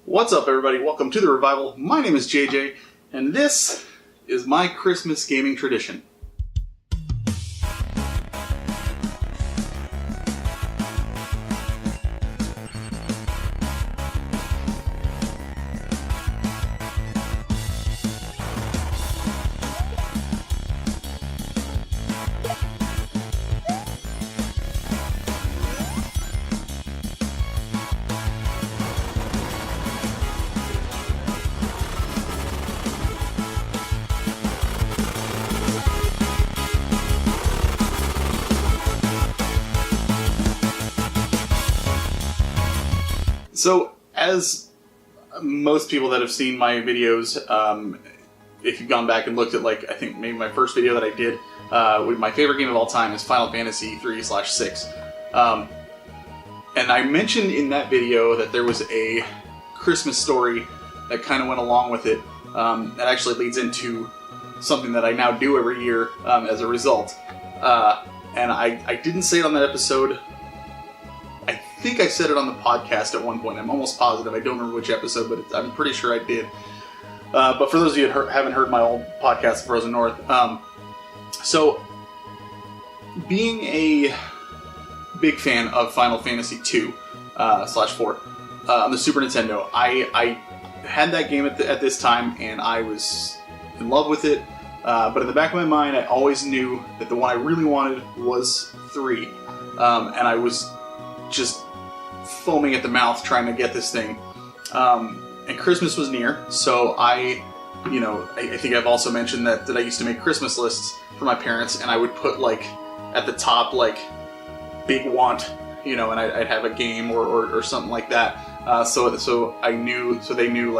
What's up, everybody? Welcome to The Revival. My name is JJ, and this is my Christmas gaming tradition. So, as most people that have seen my videos, if you've gone back and looked at, I think maybe my first video that I did, with my favorite game of all time is Final Fantasy 3/6. And I mentioned in that video that there was a Christmas story that kind of went along with it. That actually leads into something that I now do every year as a result. And I didn't say it on that episode. I think I said it on the podcast at one point. I'm almost positive. I don't remember which episode, but I'm pretty sure I did. But for those of you that haven't heard my old podcast, Frozen North, so being a big fan of Final Fantasy 2/4 on the Super Nintendo, I had that game at this time, and I was in love with it. But in the back of my mind, I always knew that the one I really wanted was 3. And I was just foaming at the mouth trying to get this thing. And Christmas was near, so I think I've also mentioned that I used to make Christmas lists for my parents, and I would put, at the top, big want, and I'd have a game or something like that. So they knew,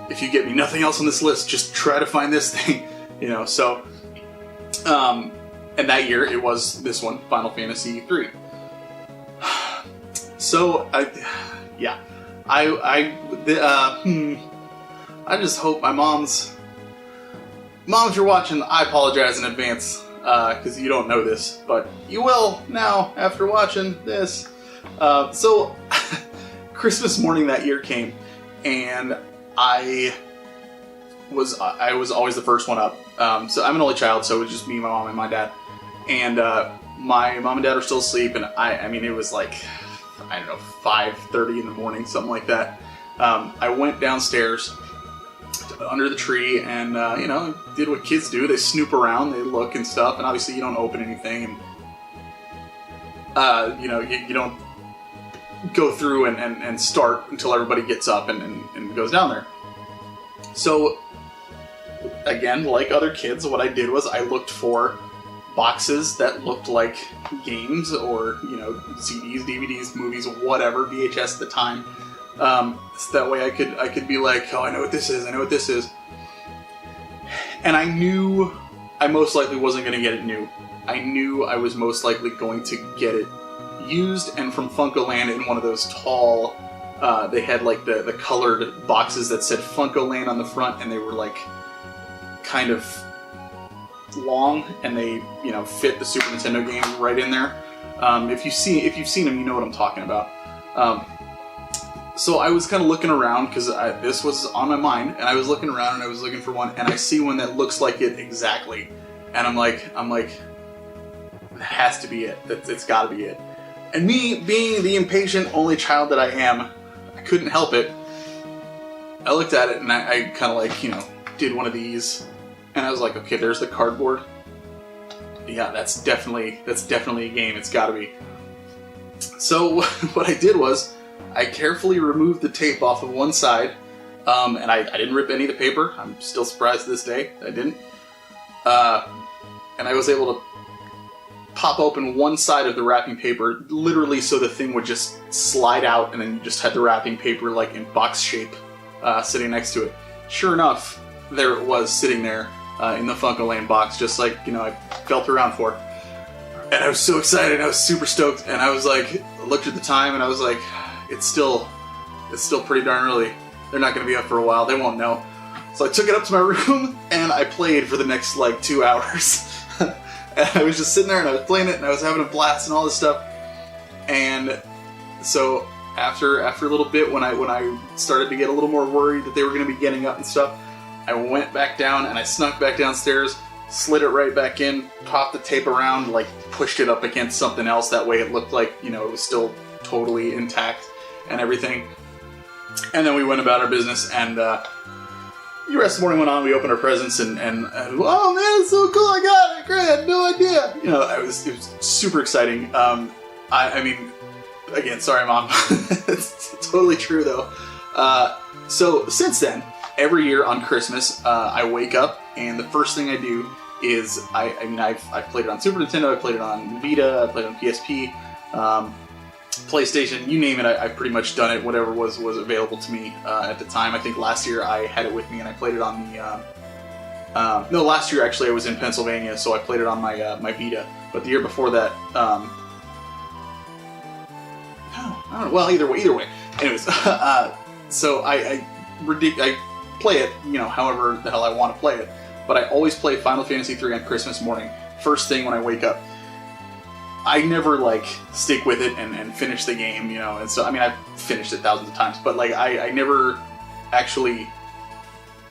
if you get me nothing else on this list, just try to find this thing, so, and that year it was this one, Final Fantasy 3. So, I just hope my moms, if you're watching, I apologize in advance, because you don't know this, but you will now after watching this. So, Christmas morning that year came, and I was always the first one up. So I'm an only child, so it was just me, my mom, and my dad. And my mom and dad were still asleep, and I mean, it was 5:30 in the morning, something like that. I went downstairs under the tree and, did what kids do. They snoop around, they look and stuff, and obviously you don't open anything, and, you don't go through and start until everybody gets up and goes down there. So, again, like other kids, what I did was I looked for boxes that looked like games or, CDs, DVDs, movies, whatever, VHS at the time. So that way I could be like, oh, I know what this is. And I knew I most likely wasn't going to get it new. I knew I was most likely going to get it used, and from Funkoland in one of those tall, they had the colored boxes that said Funkoland on the front, and they were kind of long, and they fit the Super Nintendo game right in there. If you've seen them, you know what I'm talking about. So I was kind of looking around because this was on my mind, and I was looking around and I was looking for one, and I see one that looks like it exactly, and I'm like, that has to be it. It's got to be it. And me being the impatient only child that I am, I couldn't help it. I looked at it and I kind of did one of these. And I was like, okay, there's the cardboard. Yeah, that's definitely a game. It's got to be. So what I did was I carefully removed the tape off of one side, and I didn't rip any of the paper. I'm still surprised to this day I didn't. And I was able to pop open one side of the wrapping paper, literally so the thing would just slide out, and then you just had the wrapping paper in box shape sitting next to it. Sure enough, there it was sitting there. In the Funkoland box, just I felt around for. And I was so excited, I was super stoked, and I was looked at the time, and I was like, it's still pretty darn early. They're not going to be up for a while, they won't know. So I took it up to my room, and I played for the next 2 hours. And I was just sitting there, and I was playing it, and I was having a blast and all this stuff. And so after a little bit, when I started to get a little more worried that they were going to be getting up and stuff, I went back down and I snuck back downstairs, slid it right back in, popped the tape around, like pushed it up against something else. That way it looked like, you know, it was still totally intact and everything. And then we went about our business, and the rest of the morning went on. We opened our presents, and oh man, it's so cool! I got it! Great! I had no idea. You know, it was super exciting. I mean, again, sorry, Mom. It's totally true though. So since then, every year on Christmas, I wake up, and the first thing I do is I've played it on Super Nintendo, I played it on Vita, I played it on PSP. PlayStation, you name it, I've pretty much done it, whatever was available to me at the time. I think last year I had it with me and I played it on the... no, last year actually I was in Pennsylvania, so I played it on my my Vita. But the year before that... I don't know, well, either way. Anyways, so I play it, you know, however the hell I want to play it. But I always play Final Fantasy III on Christmas morning, first thing when I wake up. I never, like, stick with it and finish the game, you know, and so, I mean, I've finished it thousands of times, but, like, I never actually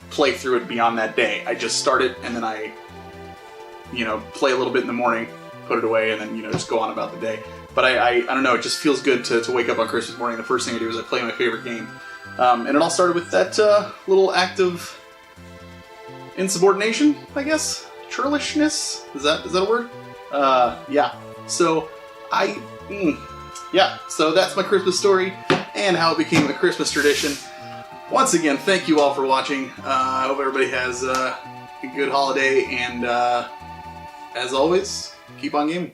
play through it beyond that day. I just start it, and then I, you know, play a little bit in the morning, put it away, and then, you know, just go on about the day. But I don't know, it just feels good to wake up on Christmas morning. The first thing I do is I play my favorite game. And it all started with that little act of insubordination, I guess? Churlishness? Is that a word? Yeah. So, yeah, so that's my Christmas story and how it became a Christmas tradition. Once again, thank you all for watching. I hope everybody has a good holiday, and as always, keep on gaming.